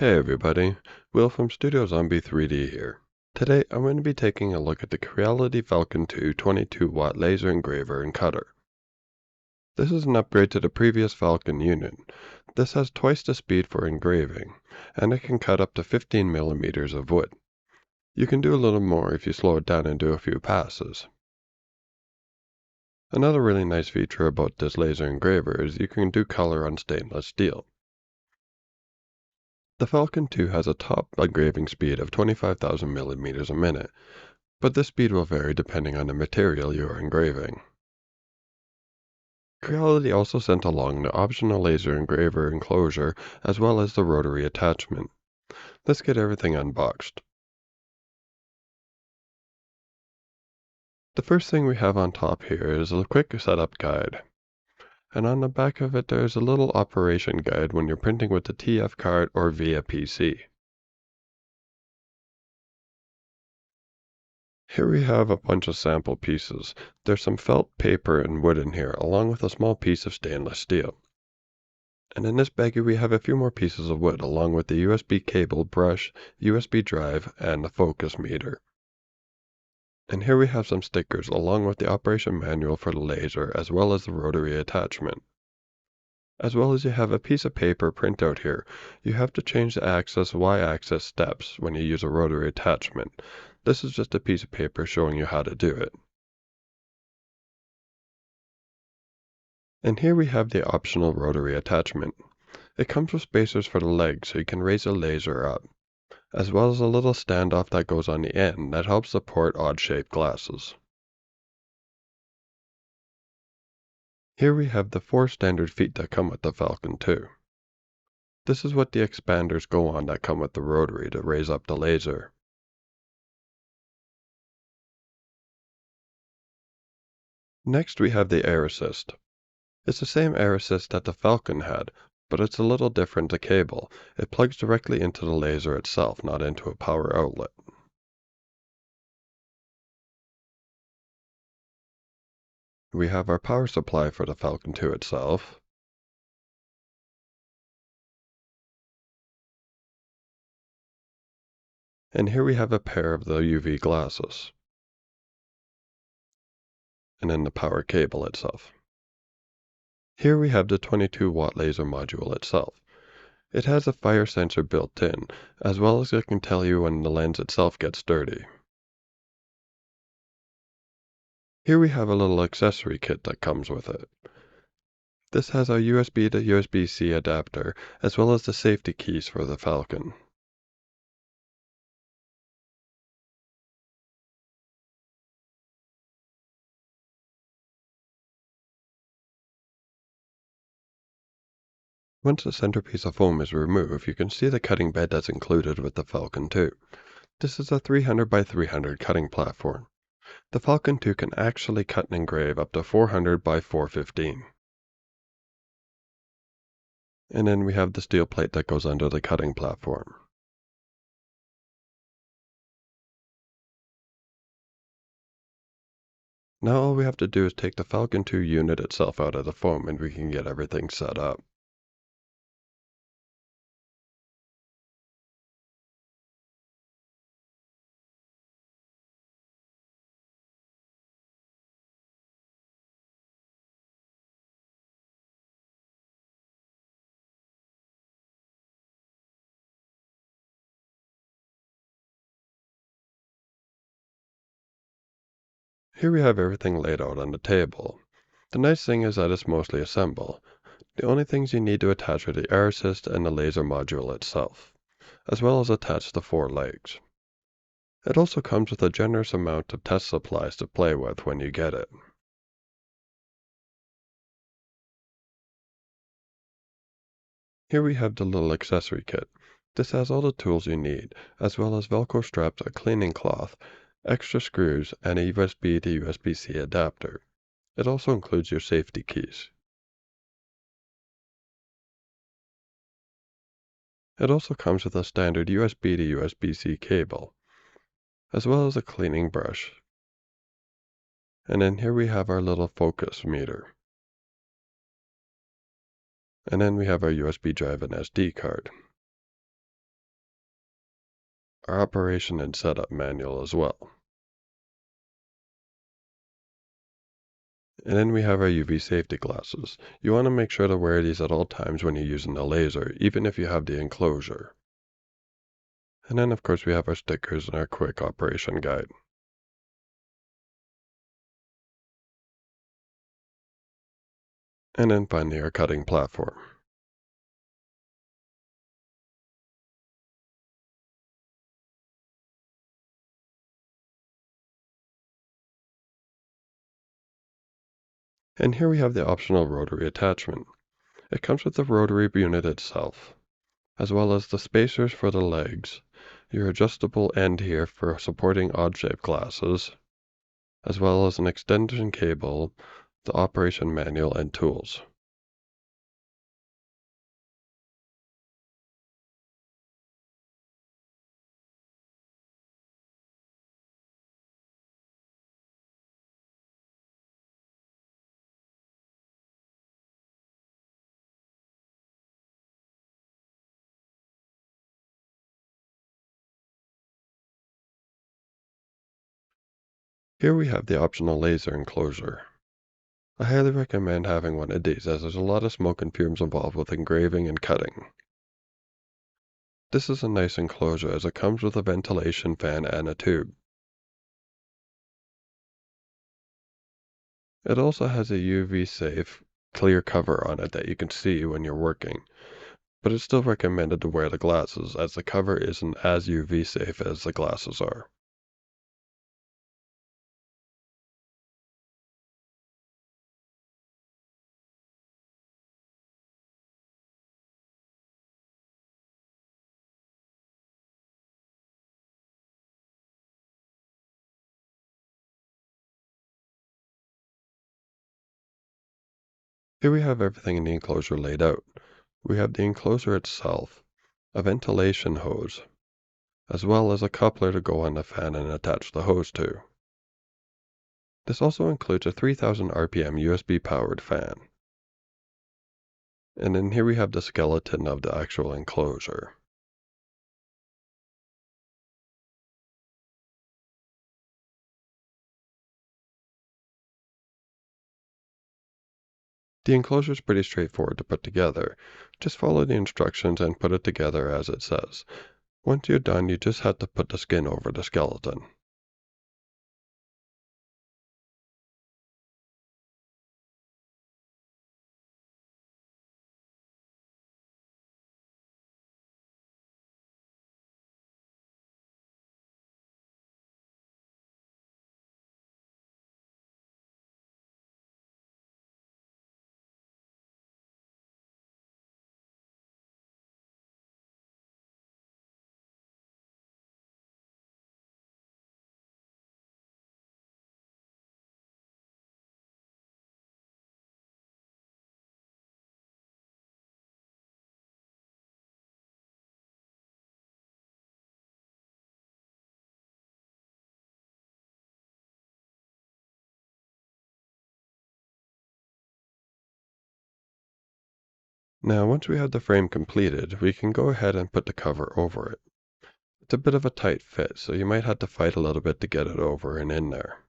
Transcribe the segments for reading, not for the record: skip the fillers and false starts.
Hey everybody, Will from Studio Zombie 3D here. Today I'm going to be taking a look at the Creality Falcon 2 22-watt laser engraver and cutter. This is an upgrade to the previous Falcon unit. This has twice the speed for engraving, and it can cut up to 15 millimeters of wood. You can do a little more if you slow it down and do a few passes. Another really nice feature about this laser engraver is you can do color on stainless steel. The Falcon 2 has a top engraving speed of 25,000 millimeters a minute, but this speed will vary depending on the material you are engraving. Creality also sent along the optional laser engraver enclosure as well as the rotary attachment. Let's get everything unboxed. The first thing we have on top here is a quick setup guide. And on the back of it there's a little operation guide when you're printing with the TF card or via PC. Here we have a bunch of sample pieces. There's some felt, paper, and wood in here, along with a small piece of stainless steel. And in this baggie we have a few more pieces of wood, along with the USB cable, brush, USB drive, and the focus meter. And here we have some stickers, along with the operation manual for the laser, as well as the rotary attachment. As well as you have a piece of paper printout here. You have to change the axis, y-axis steps when you use a rotary attachment. This is just a piece of paper showing you how to do it. And here we have the optional rotary attachment. It comes with spacers for the legs so you can raise the laser up, as well as a little standoff that goes on the end that helps support odd-shaped glasses. Here we have the 4 standard feet that come with the Falcon 2. This is what the expanders go on that come with the rotary to raise up the laser. Next we have the air assist. It's the same air assist that the Falcon had, but it's a little different to cable. It plugs directly into the laser itself, not into a power outlet. We have our power supply for the Falcon 2 itself. And here we have a pair of the UV glasses. And then the power cable itself. Here we have the 22-watt laser module itself. It has a fire sensor built in, as well as it can tell you when the lens itself gets dirty. Here we have a little accessory kit that comes with it. This has a USB to USB-C adapter, as well as the safety keys for the Falcon. Once the centerpiece of foam is removed, you can see the cutting bed that's included with the Falcon 2. This is a 300 by 300 cutting platform. The Falcon 2 can actually cut and engrave up to 400 by 415. And then we have the steel plate that goes under the cutting platform. Now all we have to do is take the Falcon 2 unit itself out of the foam and we can get everything set up. Here we have everything laid out on the table. The nice thing is that it's mostly assembled. The only things you need to attach are the air assist and the laser module itself, as well as attach the 4 legs. It also comes with a generous amount of test supplies to play with when you get it. Here we have the little accessory kit. This has all the tools you need, as well as Velcro straps, a cleaning cloth, extra screws, and a USB to USB-C adapter. It also includes your safety keys. It also comes with a standard USB to USB-C cable, as well as a cleaning brush. And then here we have our little focus meter. And then we have our USB drive and SD card. our operation and setup manual as well. And then we have our UV safety glasses. You want to make sure to wear these at all times when you're using the laser, even if you have the enclosure. And then of course we have our stickers and our quick operation guide. And then finally our cutting platform. And here we have the optional rotary attachment. It comes with the rotary unit itself, as well as the spacers for the legs, your adjustable end here for supporting odd-shaped glasses, as well as an extension cable, the operation manual, and tools. Here we have the optional laser enclosure. I highly recommend having one of these as there's a lot of smoke and fumes involved with engraving and cutting. This is a nice enclosure as it comes with a ventilation fan and a tube. It also has a UV safe clear cover on it that you can see when you're working, but it's still recommended to wear the glasses as the cover isn't as UV safe as the glasses are. Here we have everything in the enclosure laid out. We have the enclosure itself, a ventilation hose, as well as a coupler to go on the fan and attach the hose to. This also includes a 3000 RPM USB powered fan. And then here we have the skeleton of the actual enclosure. The enclosure is pretty straightforward to put together. Just follow the instructions and put it together as it says. Once you're done, you just have to put the skin over the skeleton. Now, once we have the frame completed, we can go ahead and put the cover over it. It's a bit of a tight fit, so you might have to fight a little bit to get it over and in there.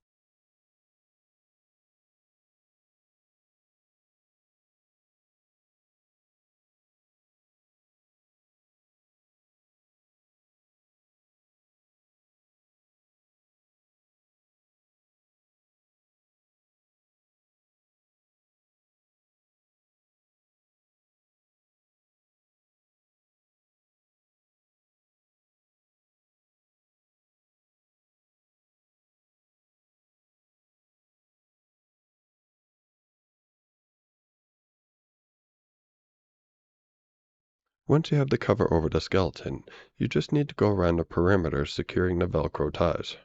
Once you have the cover over the skeleton, you just need to go around the perimeter securing the Velcro ties.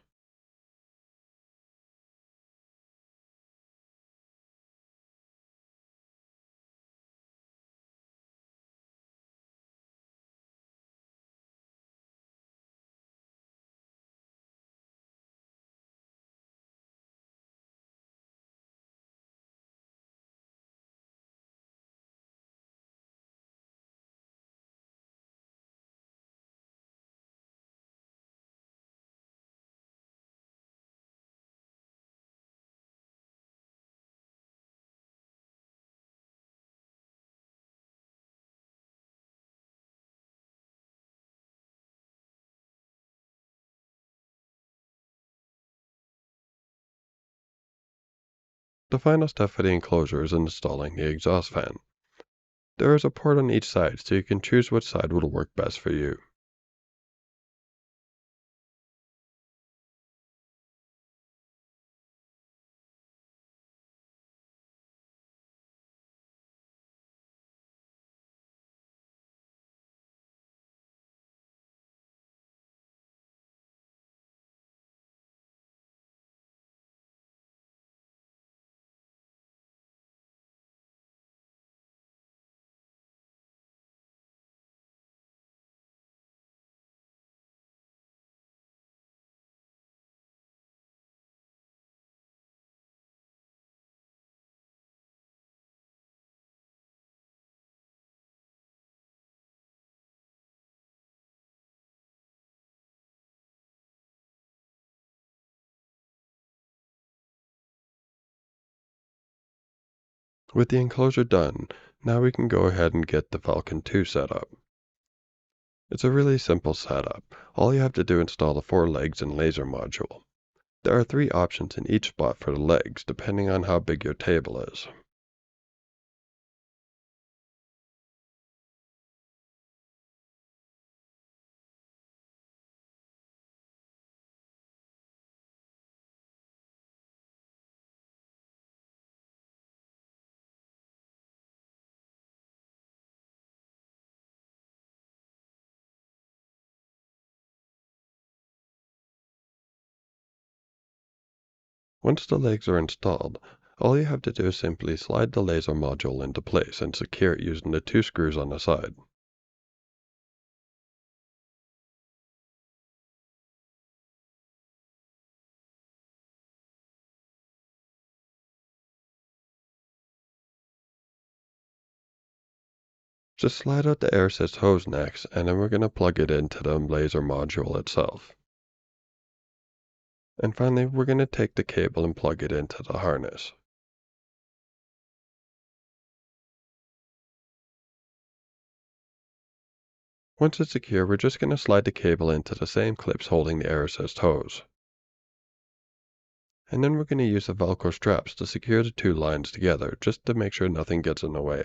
The final step for the enclosure is installing the exhaust fan. There is a port on each side, so you can choose which side will work best for you. With the enclosure done, now we can go ahead and get the Falcon 2 set up. It's a really simple setup. All you have to do is install the 4 legs and laser module. There are 3 options in each spot for the legs, depending on how big your table is. Once the legs are installed, all you have to do is simply slide the laser module into place and secure it using the 2 screws on the side. Just slide out the air assist hose next, and then we're going to plug it into the laser module itself. And finally, we're going to take the cable and plug it into the harness. Once it's secure, we're just going to slide the cable into the same clips holding the air assist hose. And then we're going to use the Velcro straps to secure the 2 lines together, just to make sure nothing gets in the way.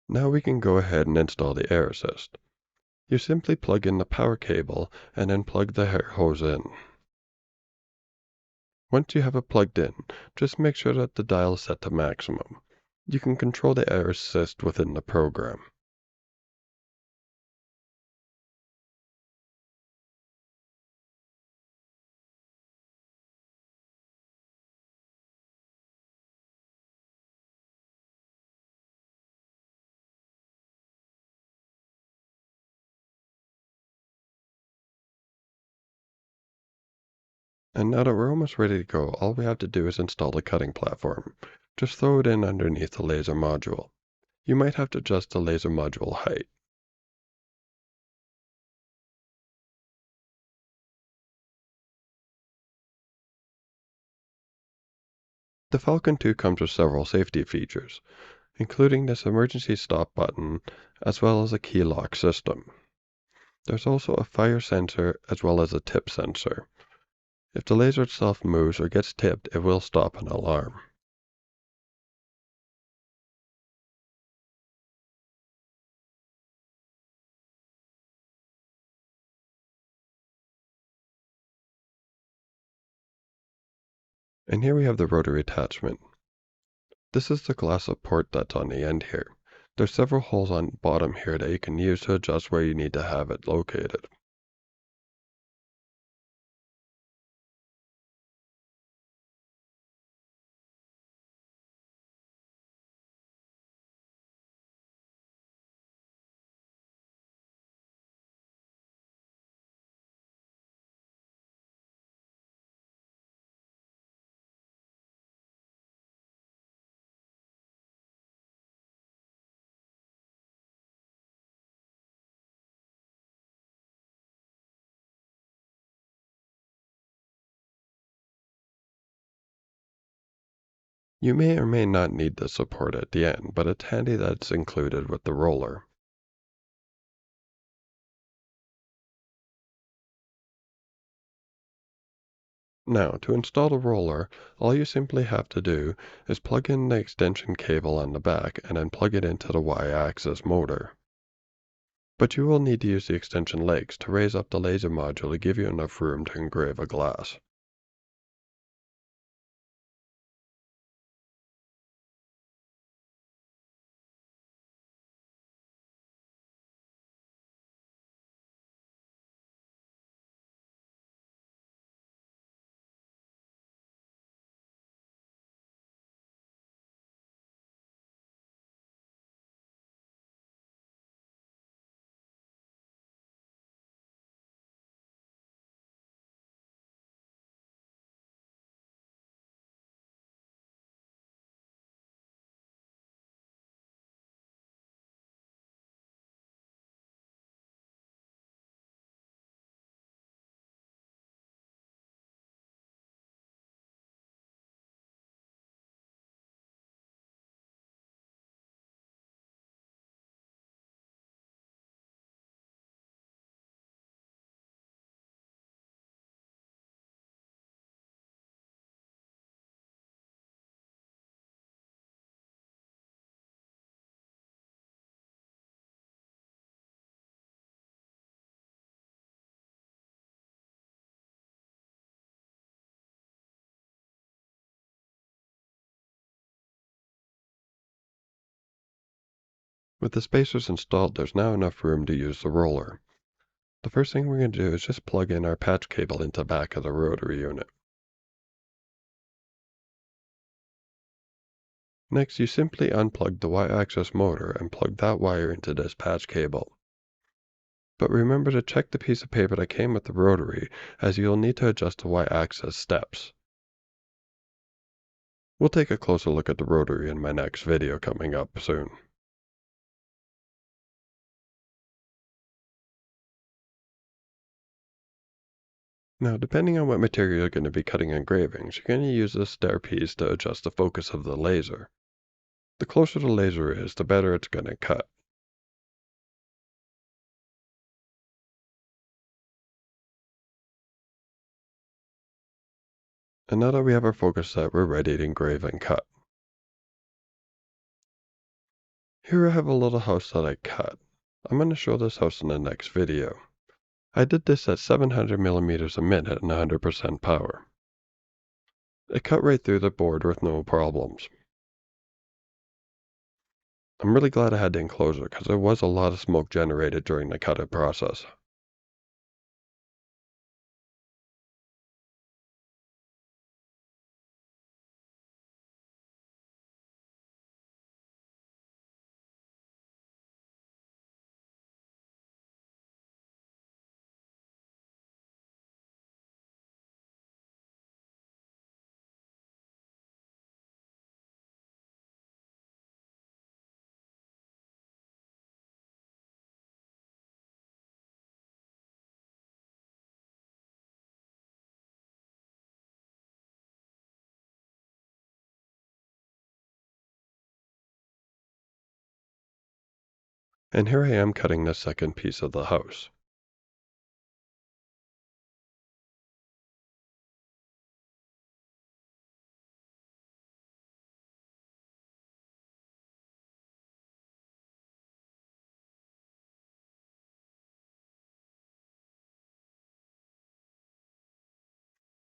Now we can go ahead and install the air assist. You simply plug in the power cable and then plug the air hose in. Once you have it plugged in, just make sure that the dial is set to maximum. You can control the air assist within the program. And now that we're almost ready to go, all we have to do is install the cutting platform. Just throw it in underneath the laser module. You might have to adjust the laser module height. The Falcon 2 comes with several safety features, including this emergency stop button, as well as a key lock system. There's also a fire sensor as well as a tip sensor. If the laser itself moves or gets tipped, it will stop an alarm. And here we have the rotary attachment. This is the glass support that's on the end here. There's several holes on the bottom here that you can use to adjust where you need to have it located. You may or may not need this support at the end, but it's handy that it's included with the roller. Now, to install the roller, all you simply have to do is plug in the extension cable on the back and then plug it into the Y-axis motor. But you will need to use the extension legs to raise up the laser module to give you enough room to engrave a glass. With the spacers installed, there's now enough room to use the roller. The first thing we're going to do is just plug in our patch cable into the back of the rotary unit. Next, you simply unplug the Y-axis motor and plug that wire into this patch cable. But remember to check the piece of paper that came with the rotary, as you'll need to adjust the Y-axis steps. We'll take a closer look at the rotary in my next video coming up soon. Now, depending on what material you're going to be cutting engravings, you're going to use this stair piece to adjust the focus of the laser. The closer the laser is, the better it's going to cut. And now that we have our focus set, we're ready to engrave and cut. Here I have a little house that I cut. I'm going to show this house in the next video. I did this at 700 millimeters a minute and 100% power. It cut right through the board with no problems. I'm really glad I had the enclosure because there was a lot of smoke generated during the cutting process. And here I am cutting the second piece of the house.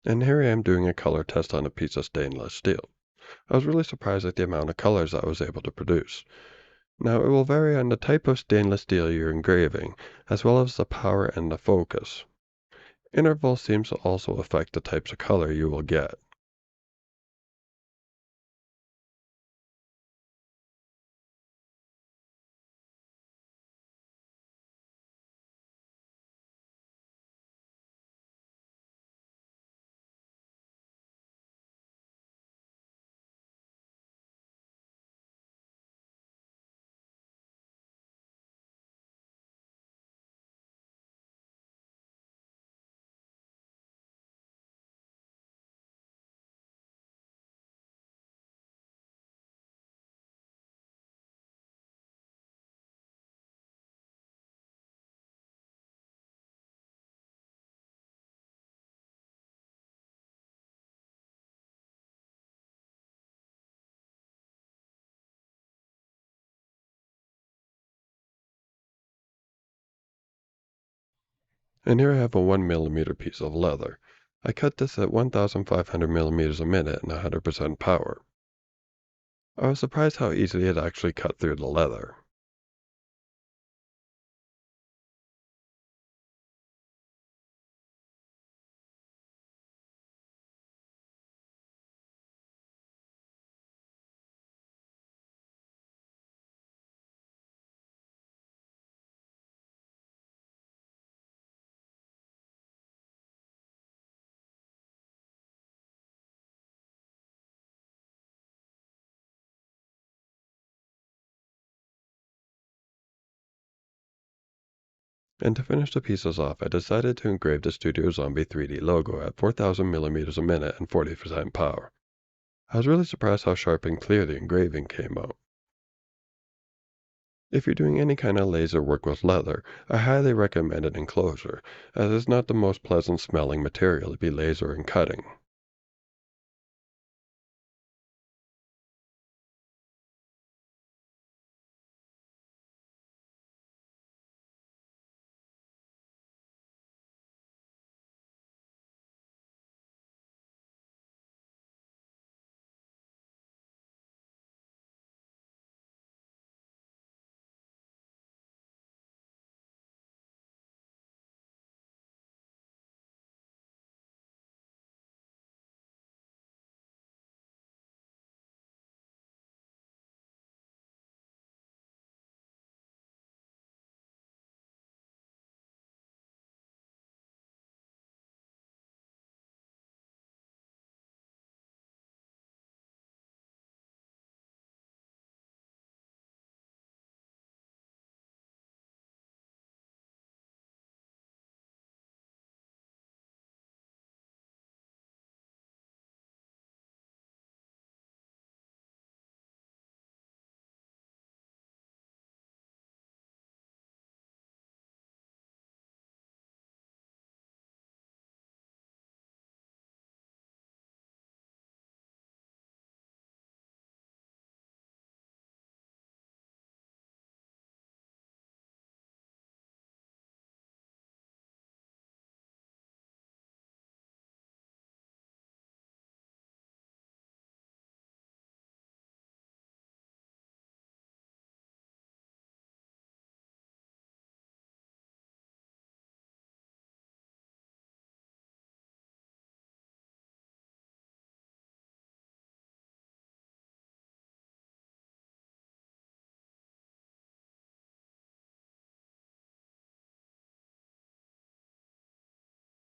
And here I am doing a color test on a piece of stainless steel. I was really surprised at the amount of colors I was able to produce. Now it will vary on the type of stainless steel you're engraving, as well as the power and the focus. Interval seems to also affect the types of color you will get. And here I have a 1mm piece of leather. I cut this at 1500 millimeters a minute and 100% power. I was surprised how easily it actually cut through the leather. And to finish the pieces off, I decided to engrave the Studio Zombie 3D logo at 4000 millimeters a minute and 40% power. I was really surprised how sharp and clear the engraving came out. If you're doing any kind of laser work with leather, I highly recommend an enclosure, as it's not the most pleasant smelling material to be lasering cutting.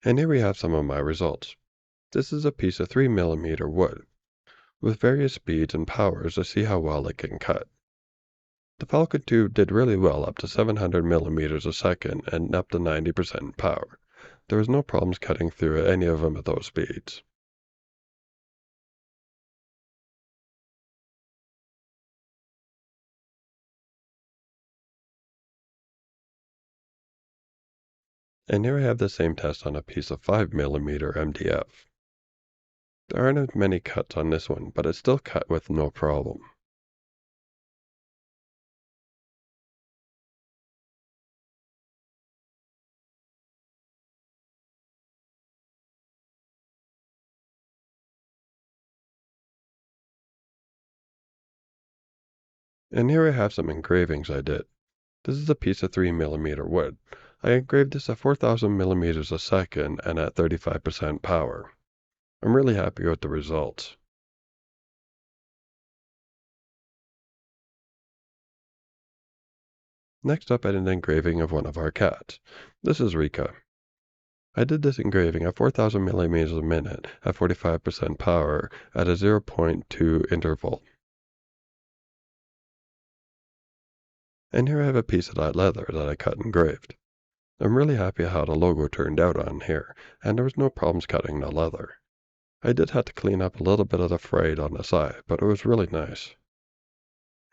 And here we have some of my results. This is a piece of 3mm wood, with various speeds and powers to see how well it can cut. The Falcon 2 did really well up to 700 millimeters a second and up to 90% power. There was no problems cutting through any of them at those speeds. And here I have the same test on a piece of 5mm MDF. There aren't as many cuts on this one, but it's still cut with no problem. And here I have some engravings I did. This is a piece of 3mm wood. I engraved this at 4000 millimeters a second and at 35% power. I'm really happy with the results. Next up I did an engraving of one of our cats. This is Rika. I did this engraving at 4000 millimeters a minute at 45% power at a 0.2 interval. And here I have a piece of that leather that I cut and engraved. I'm really happy how the logo turned out on here, and there was no problems cutting the leather. I did have to clean up a little bit of the frayed on the side, but it was really nice.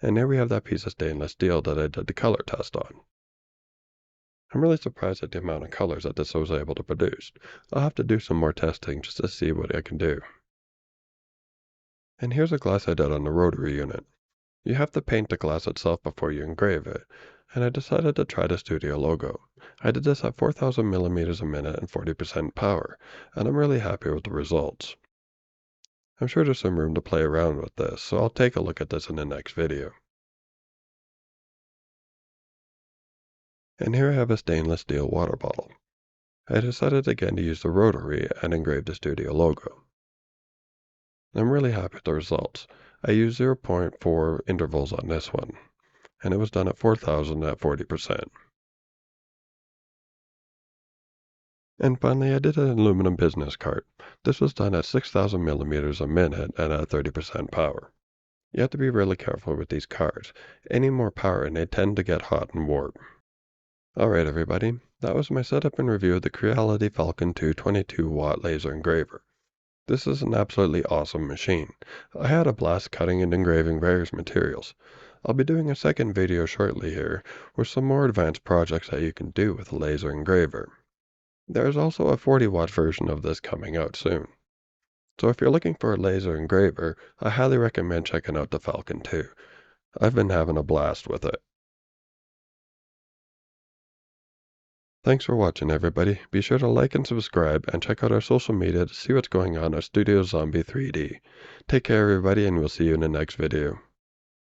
And here we have that piece of stainless steel that I did the color test on. I'm really surprised at the amount of colors that this was able to produce. I'll have to do some more testing just to see what I can do. And here's a glass I did on the rotary unit. You have to paint the glass itself before you engrave it, and I decided to try the studio logo. I did this at 4,000 millimeters a minute and 40% power, and I'm really happy with the results. I'm sure there's some room to play around with this, so I'll take a look at this in the next video. And here I have a stainless steel water bottle. I decided again to use the Rotary and engrave the studio logo. I'm really happy with the results. I used 0.4 intervals on this one, and it was done at 4,000 at 40%. And finally, I did an aluminum business cart. This was done at 6,000 millimeters a minute and at 30% power. You have to be really careful with these carts. Any more power and they tend to get hot and warp. Alright everybody, that was my setup and review of the Creality Falcon 2 22-watt laser engraver. This is an absolutely awesome machine. I had a blast cutting and engraving various materials. I'll be doing a second video shortly here with some more advanced projects that you can do with a laser engraver. There's also a 40-watt version of this coming out soon. So if you're looking for a laser engraver, I highly recommend checking out the Falcon 2. I've been having a blast with it. Thanks for watching everybody. Be sure to like and subscribe and check out our social media to see what's going on at Studio Zombie 3D. Take care everybody and we'll see you in the next video.